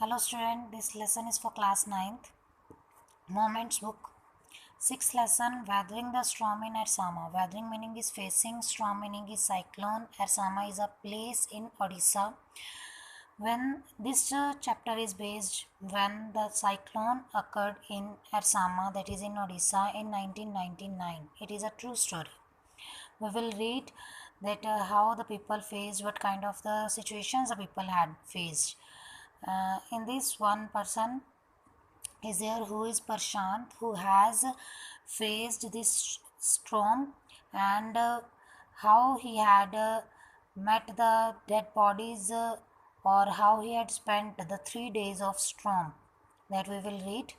Hello student, this lesson is for class 9th. Moments book. 6th lesson, Weathering the Storm in Ersama. Weathering meaning is facing, storm meaning is cyclone. Ersama is a place in Odisha. When this chapter is based when the cyclone occurred in Ersama, that is in Odisha, in 1999. It is a true story. We will read that how the people faced, what kind of the situations the people had faced. In this, one person is there who is Prashant, who has faced this storm, and how he had met the dead bodies, or how he had spent the 3 days of storm, that we will read.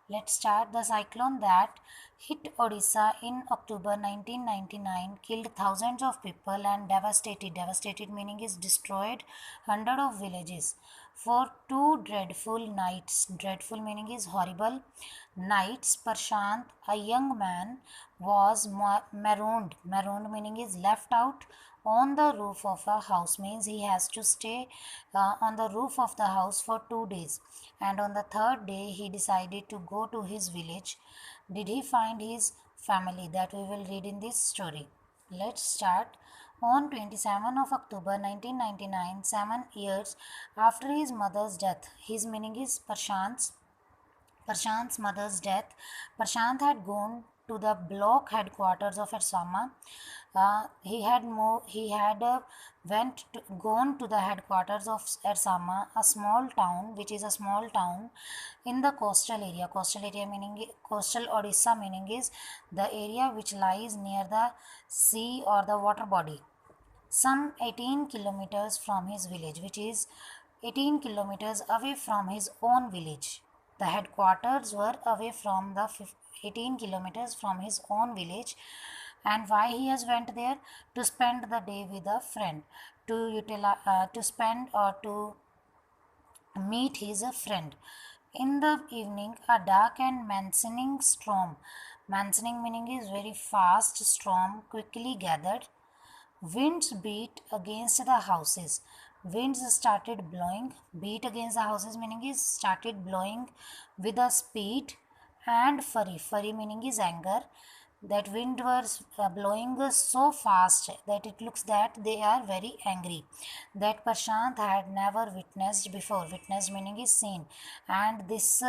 Let's start. The cyclone that hit Odisha in October 1999 killed thousands of people and devastated meaning is destroyed hundreds of villages for 2 dreadful nights. Dreadful meaning is horrible nights. Prashant, a young man, was marooned. Marooned meaning is left out on the roof of a house, means he has to stay on the roof of the house for 2 days, and on the third day he decided to go to his village. Did he find his family? That we will read in this story. Let's start. On 27 of October 1999, 7 years after his mother's death, his meaning is Prashant's mother's death, Prashant had gone to the block headquarters of Ersama. He had gone to the headquarters of Ersama, a small town, which is a small town in the coastal area. Coastal area meaning coastal Odisha meaning is the area which lies near the sea or the water body. Some 18 kilometers from his village, which is 18 kilometers away from his own village. The headquarters were away from the 18 kilometers from his own village. And why he has went there? To spend the day with a friend, to spend or to meet his friend. In the evening, a dark and menacing storm, menacing meaning is very fast storm, quickly gathered. Winds beat against the houses. Winds started blowing. Beat against the houses meaning is started blowing with a speed, and fury. Fury meaning is anger. That wind was blowing so fast that it looks that they are very angry. That Prashant had never witnessed before. Witnessed meaning is seen, and this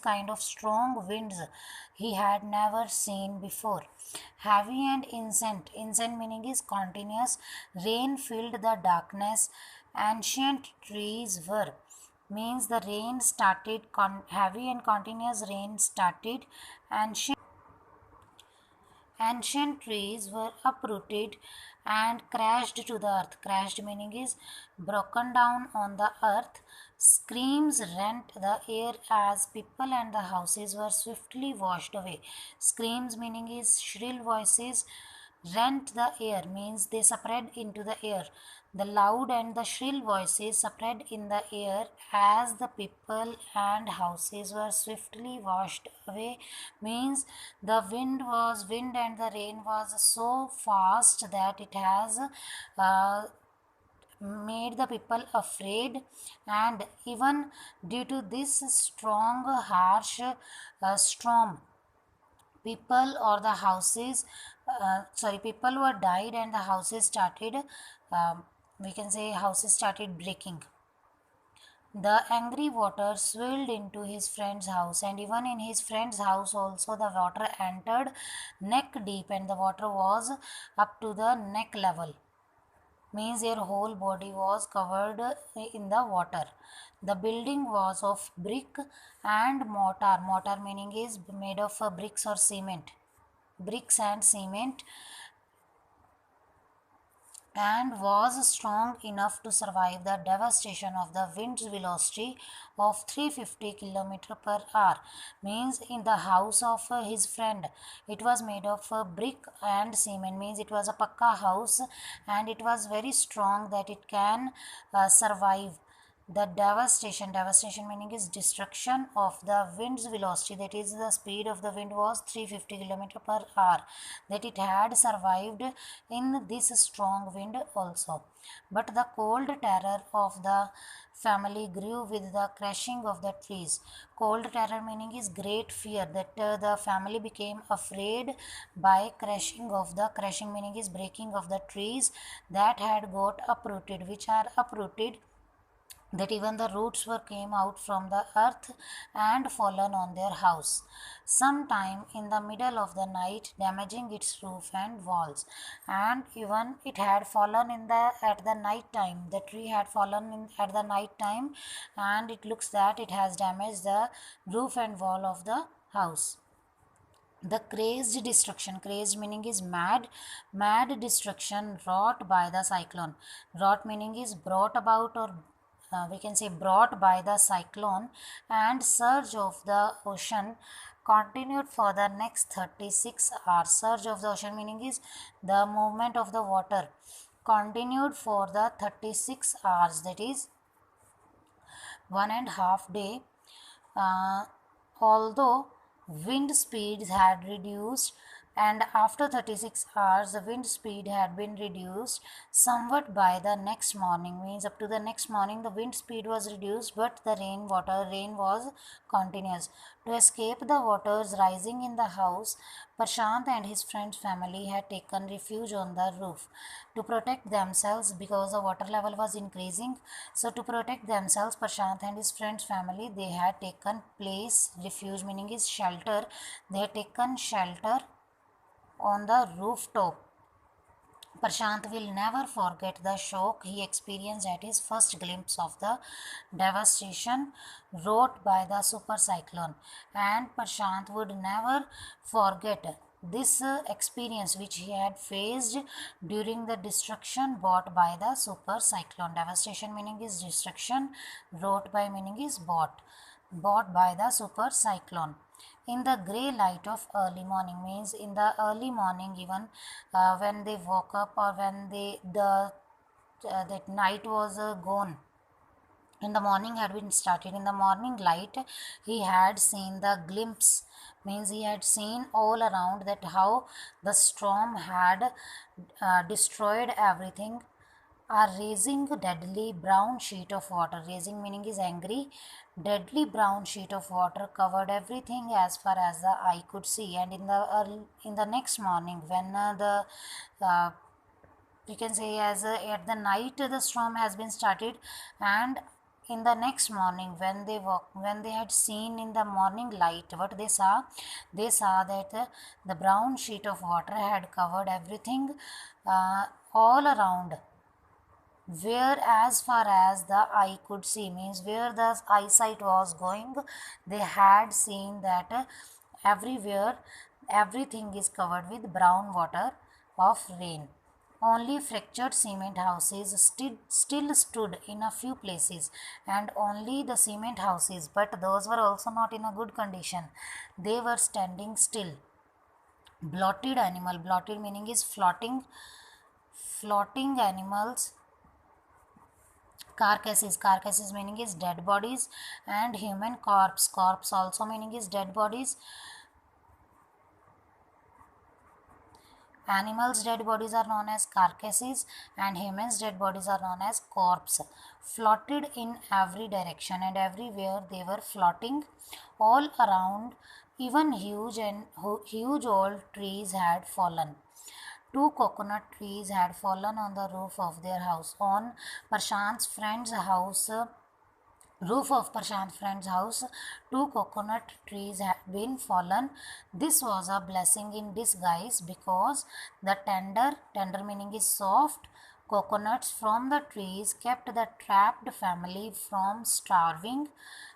kind of strong winds he had never seen before. Heavy and incensed. Incensed meaning is continuous. Rain filled the darkness. Ancient trees were, means the rain started. Heavy and continuous rain started. Ancient trees were uprooted and crashed to the earth. Crashed meaning is broken down on the earth. Screams rent the air as people and the houses were swiftly washed away. Screams meaning is shrill voices. Rent the air means they spread into the air. The loud and the shrill voices spread in the air as the people and houses were swiftly washed away, means the wind and the rain was so fast that it has uh, made the people afraid. And even due to this strong harsh storm, people or the houses people were died and the houses started, we can say houses started breaking. The angry water swirled into his friend's house, and even in his friend's house also the water entered neck deep, and the water was up to the neck level, means their whole body was covered in the water. The building was of brick and mortar. Mortar meaning is made of bricks or cement. Bricks and cement, and was strong enough to survive the devastation of the wind's velocity of 350 km per hour, means in the house of his friend it was made of brick and cement, means it was a pakka house and it was very strong that it can survive The devastation meaning is destruction of the wind's velocity, that is the speed of the wind was 350 km per hour, that it had survived in this strong wind also. But the cold terror of the family grew with the crashing of the trees. Cold terror meaning is great fear, that the family became afraid by crashing meaning is breaking of the trees that had got uprooted, which are uprooted, that even the roots were came out from the earth and fallen on their house, sometime in the middle of the night, damaging its roof and walls. And even it had fallen in the at the night time, the tree had fallen in at the night time, and it looks that it has damaged the roof and wall of the house. The crazed meaning is mad destruction wrought by the cyclone. Wrought meaning is brought about, or we can say brought by the cyclone, and surge of the ocean continued for the next 36 hours. Surge of the ocean meaning is the movement of the water continued for the 36 hours, that is 1.5 day. uh, Although wind speeds had reduced, and after 36 hours the wind speed had been reduced somewhat by the next morning, means up to the next morning the wind speed was reduced, but the rain was continuous. To escape the waters rising in the house, Prashant and his friend's family had taken refuge on the roof to protect themselves, because the water level was increasing. So to protect themselves, Prashant and his friend's family, they had taken refuge meaning is shelter. They had taken shelter on the rooftop. Prashant will never forget the shock he experienced at his first glimpse of the devastation wrought by the super cyclone, and Prashant would never forget this experience which he had faced during the destruction brought by the super cyclone. Devastation meaning is destruction, wrought by meaning is brought by the super cyclone. In the grey light of early morning means in the early morning, even when they woke up, or when that night was gone, in the morning had been started, in the morning light he had seen the glimpse, means he had seen all around that how the storm had destroyed everything. A raising deadly brown sheet of water, raising meaning is angry, deadly brown sheet of water covered everything as far as the eye could see. And in the next morning, when the you can say as at the night the storm has been started, and in the next morning when they had seen in the morning light, what they saw that the brown sheet of water had covered everything all around, where as far as the eye could see, means where the eyesight was going, they had seen that everywhere everything is covered with brown water of rain. Only fractured cement houses still stood in a few places, and only the cement houses, but those were also not in a good condition. They were standing still. Blotted meaning is floating animals. Carcasses meaning is dead bodies, and human corpse also meaning is dead bodies. Animals dead bodies are known as carcasses, and humans dead bodies are known as corpse. Floated in every direction, and everywhere they were floating all around. Even huge old trees had fallen. Two coconut trees had fallen on the roof of their house. On Prashant's friend's house, roof of Prashant's friend's house, two coconut trees had been fallen. This was a blessing in disguise, because the tender meaning is soft, coconuts from the trees kept the trapped family from starving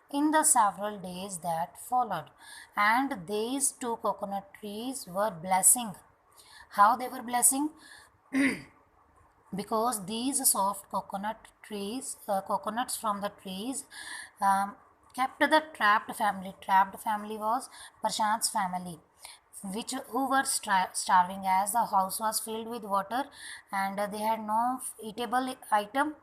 in the several days that followed. And these two coconut trees were blessing. How they were blessing? Because these soft coconuts from the trees um, kept the trapped family was Prashant's family, which who were starving, as the house was filled with water, and they had no eatable item,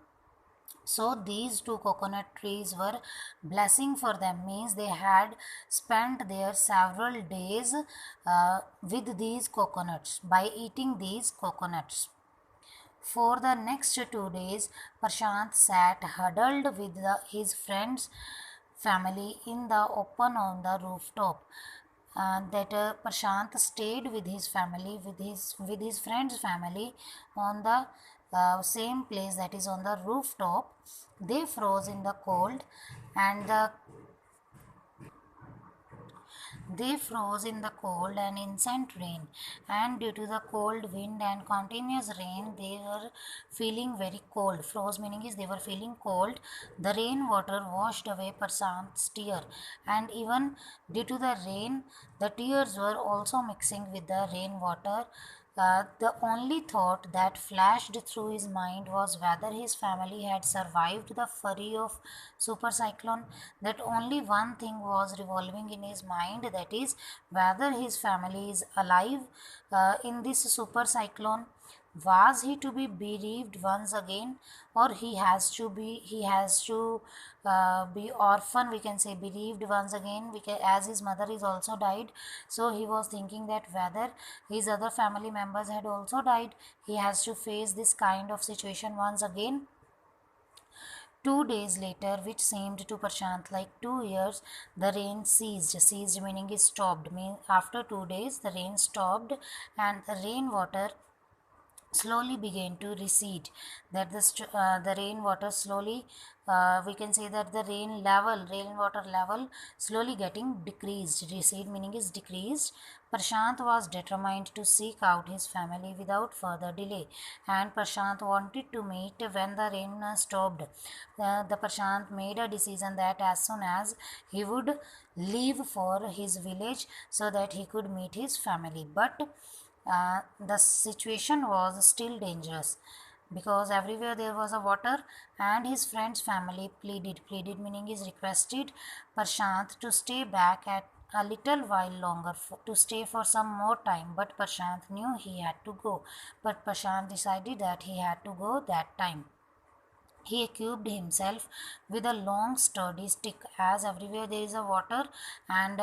So these two coconut trees were blessing for them, means they had spent their several days with these coconuts by eating these coconuts. For the next 2 days, Prashant sat huddled with his friends' family in the open on the rooftop. That Prashant stayed with his family, with his friend's family, on the same place, that is on the rooftop. They froze in the cold, and they froze in the cold and incessant rain, and due to the cold wind and continuous rain, they were feeling very cold. Froze meaning is they were feeling cold. The rainwater washed away Prasant's tear, and even due to the rain, the tears were also mixing with the rainwater. The only thought that flashed through his mind was whether his family had survived the fury of super cyclone. That only one thing was revolving in his mind, that is, whether his family is alive in this super cyclone. Was he to be bereaved once again, or he has to be orphan, we can say, bereaved once again, as his mother is also died. So he was thinking that whether his other family members had also died, he has to face this kind of situation once again. 2 days later, which seemed to Prashant like 2 years, the rain ceased. Ceased meaning is stopped. After 2 days, the rain stopped, and the rainwater slowly began to recede. That the rainwater slowly, we can say that the rainwater level slowly getting decreased. Recede meaning is decreased. Prashant was determined to seek out his family without further delay, and Prashant wanted to meet when the rain stopped. The Prashant made a decision that as soon as he would leave for his village, so that he could meet his family. But the situation was still dangerous, because everywhere there was a water, and his friend's family pleaded meaning is requested Prashant to stay back at a little while longer, to stay for some more time. But Prashant knew he had to go. But Prashant decided that he had to go that time. He equipped himself with a long sturdy stick, as everywhere there is a water, and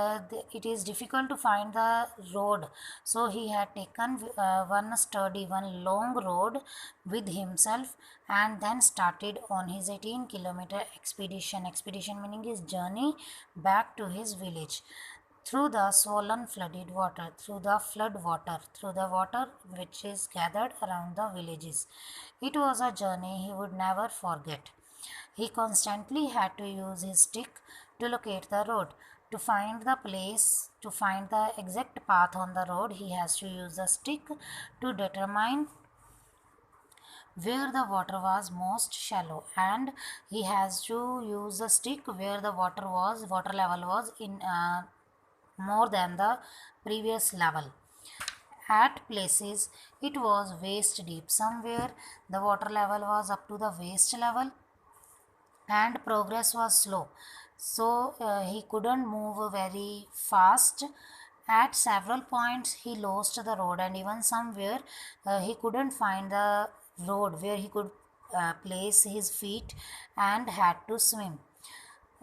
it is difficult to find the road. So he had taken one long road with himself, and then started on his 18-kilometer expedition. Expedition meaning his journey back to his village through the swollen flooded water, through the water which is gathered around the villages. It was a journey he would never forget. He constantly had to use his stick to locate the road. To find the exact path on the road, he has to use the stick to determine where the water was most shallow, and he has to use the stick where the water level was in more than the previous level. At places it was waist deep. Somewhere the water level was up to the waist level, and progress was slow. So he couldn't move very fast. At several points he lost the road, and even somewhere he couldn't find the road where he could place his feet, and had to swim,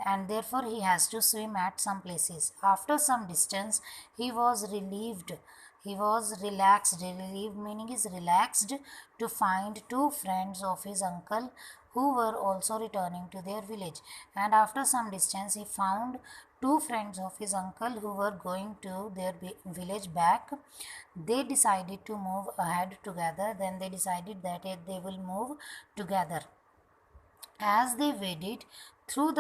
and therefore he has to swim at some places. After some distance, he was relieved. He was relaxed. Relieved meaning is relaxed, to find two friends of his uncle who were also returning to their village. And after some distance, he found two friends of his uncle who were going to their village back. They decided to move ahead together. Then they decided that they will move together. As they waded through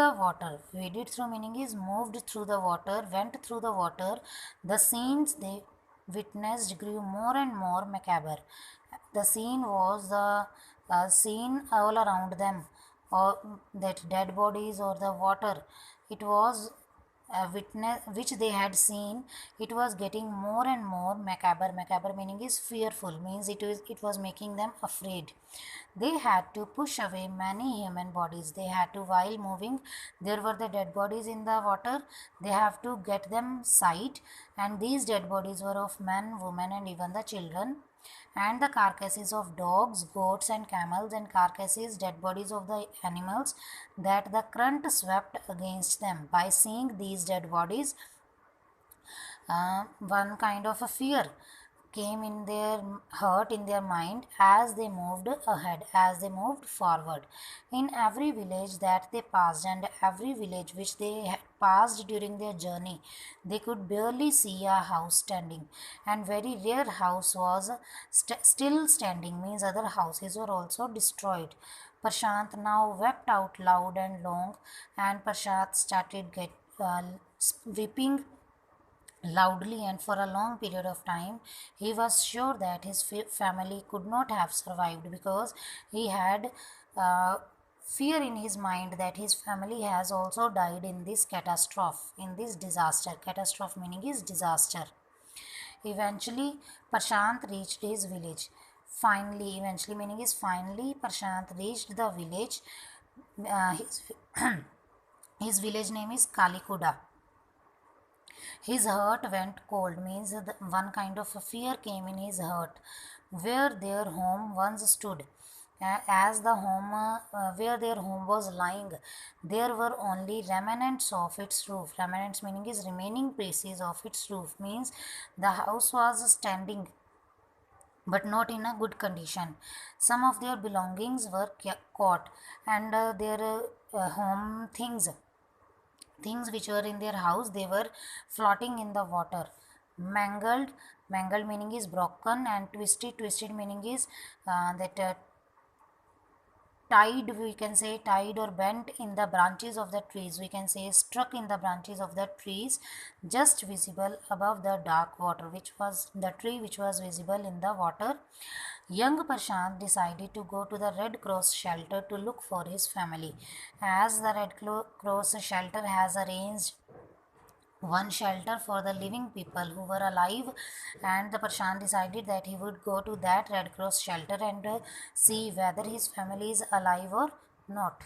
meaning is moved through the water, went through the water, the scenes they witnessed grew more and more macabre. The scene was the scene all around them, or that dead bodies or the water. It was a witness which they had seen. It was getting more and more macabre. Macabre meaning is fearful, means it was making them afraid. They had to push away many human bodies. They had to, while moving, there were the dead bodies in the water. They have to get them sight, and these dead bodies were of men, women, and even the children. and the carcasses of dogs, goats, and camels, and carcasses, dead bodies of the animals, that the current swept against them. By seeing these dead bodies, one kind of a fear came in their heart, in their mind, as they moved ahead, as they moved forward. In every village that they passed, and every village which they had passed during their journey, they could barely see a house standing, and very rare house was still standing, means other houses were also destroyed. Prashant now wept out loud and long, and Prashant started weeping loudly, and for a long period of time he was sure that his family could not have survived, because he had fear in his mind that his family has also died in this catastrophe, in this disaster. Catastrophe meaning is disaster. Eventually Prashant reached his village. Finally, eventually meaning is finally, Prashant reached the village. His, his village name is Kalikuda. His heart went cold, means one kind of a fear came in his heart. Where their home once stood, as the home where their home was lying, there were only remnants of its roof. Remnants meaning is remaining pieces of its roof, means the house was standing but not in a good condition. Some of their belongings were caught, and their home things which were in their house, they were floating in the water. Mangled, mangled meaning is broken, and twisted, twisted meaning is that tied, we can say tied or bent in the branches of the trees, we can say struck in the branches of the trees, just visible above the dark water, which was the tree which was visible in the water. Young Prashant decided to go to the Red Cross shelter to look for his family, as the Red Cross shelter has arranged one shelter for the living people who were alive, and the Prashant decided that he would go to that Red Cross shelter and see whether his family is alive or not.